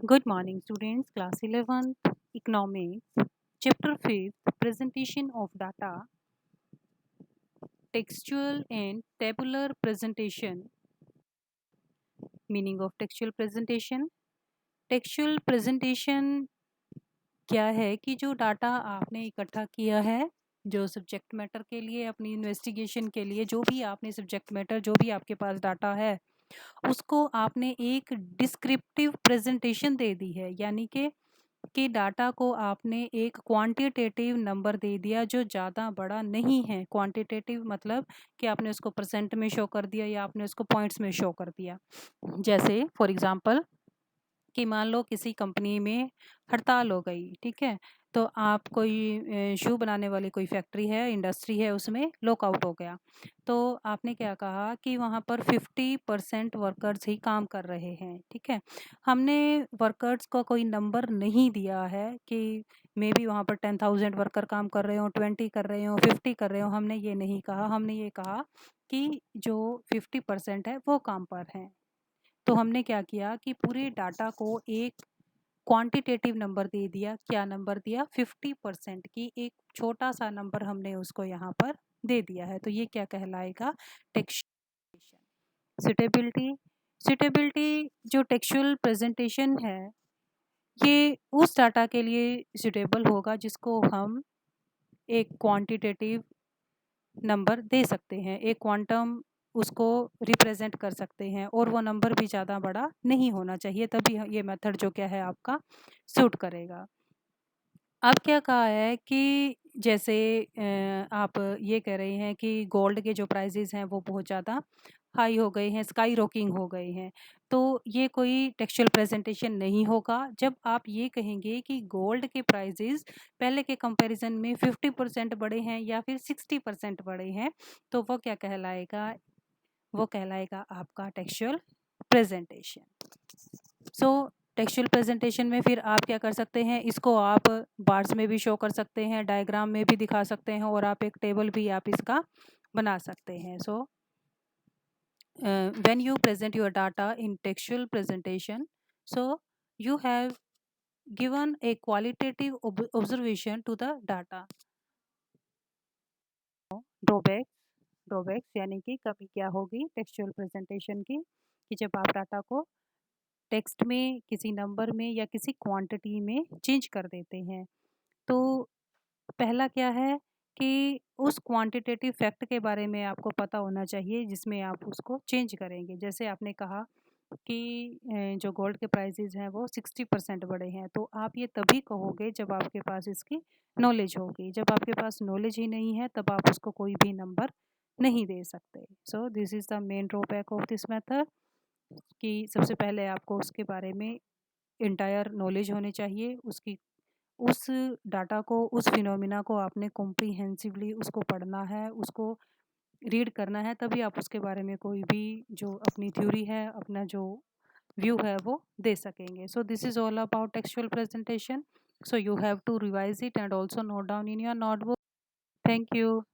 Good morning, students. Class 11th, Economics, Chapter 5th, Presentation of Data, Textual and Tabular Presentation. Meaning of textual presentation. Textual presentation क्या है कि जो data आपने इकट्ठा किया है, जो सब्जेक्ट मैटर के लिए, अपनी इन्वेस्टिगेशन के लिए, जो भी आपने सब्जेक्ट मैटर, जो भी आपके पास डाटा है, उसको आपने एक डिस्क्रिप्टिव प्रेजेंटेशन दे दी है। यानी कि डाटा को आपने एक क्वांटिटेटिव नंबर दे दिया जो ज़्यादा बड़ा नहीं है। क्वांटिटेटिव मतलब कि आपने उसको परसेंट में शो कर दिया या आपने उसको पॉइंट्स में शो कर दिया। जैसे फॉर एग्जांपल कि मान लो किसी कंपनी में हड़ताल हो गई, ठीक है। तो आप कोई शू बनाने वाली कोई फैक्ट्री है, इंडस्ट्री है, उसमें लॉकआउट हो गया। तो आपने क्या कहा कि वहाँ पर 50% वर्कर्स ही काम कर रहे हैं, ठीक है। हमने वर्कर्स को कोई नंबर नहीं दिया है कि मे बी वहाँ पर 10,000 वर्कर काम कर रहे हो, 20 कर रहे हो, 50 कर रहे हो। हमने ये नहीं कहा। हमने ये कहा कि जो 50% है वो काम पर हैं। तो हमने क्या किया कि पूरे डाटा को एक क्वांटिटेटिव नंबर दे दिया। क्या नंबर दिया? 50% की एक छोटा सा नंबर हमने उसको यहाँ पर दे दिया है। तो ये क्या कहलाएगा? टेक्सचुअल। सुटेबिलिटी। सुटेबिलिटी जो टेक्सचुअल प्रेजेंटेशन है, ये उस डाटा के लिए सुटेबल होगा जिसको हम एक क्वांटिटेटिव नंबर दे सकते हैं, एक क्वांटम उसको रिप्रेजेंट कर सकते हैं, और वो नंबर भी ज़्यादा बड़ा नहीं होना चाहिए, तभी ये मेथड जो क्या है आपका सूट करेगा। अब क्या कहा है कि जैसे आप ये कह रहे हैं कि गोल्ड के जो प्राइसेस हैं वो बहुत ज़्यादा हाई हो गए हैं, स्काई रॉकिंग हो गए हैं। तो ये कोई टेक्सचुअल प्रेजेंटेशन नहीं होगा। जब आप ये कहेंगे कि गोल्ड के प्राइसेस पहले के कंपैरिजन में 50% बढ़े हैं या फिर 60% बढ़े हैं, तो वो क्या कहलाएगा? वो कहलाएगा आपका टेक्सचुअल प्रेजेंटेशन। सो टेक्सचुअल प्रेजेंटेशन में फिर आप क्या कर सकते हैं, इसको आप बार्स में भी शो कर सकते हैं, डायग्राम में भी दिखा सकते हैं, और आप एक टेबल भी आप इसका बना सकते हैं। सो when you present your data in textual presentation, so you have given a qualitative observation to the data. Drawbacks. Drawbacks यानी कि कमी क्या होगी टेक्सचुअल प्रेजेंटेशन की, कि जब आप डाटा को टेक्स्ट में, किसी नंबर में या किसी क्वांटिटी में चेंज कर देते हैं। तो पहला क्या है कि उस क्वांटिटेटिव फैक्ट के बारे में आपको पता होना चाहिए जिसमें आप उसको चेंज करेंगे। जैसे आपने कहा कि जो गोल्ड के प्राइसेस हैं वो 60% बढ़े हैं, तो आप ये तभी कहोगे जब आपके पास इसकी नॉलेज होगी। जब आपके पास नॉलेज ही नहीं है तब आप उसको कोई भी नंबर नहीं दे सकते। So this is the main drawback of this method, कि सबसे पहले आपको उसके बारे में इंटायर नॉलेज होनी चाहिए। उसकी उस डाटा को, उस फिनोमिना को आपने कॉम्प्रिहेंसिवली उसको पढ़ना है, उसको रीड करना है, तभी आप उसके बारे में कोई भी जो अपनी थ्योरी है, अपना जो व्यू है वो दे सकेंगे। So this is all about textual presentation. So you have to revise it and also note down in your notebook. Thank you.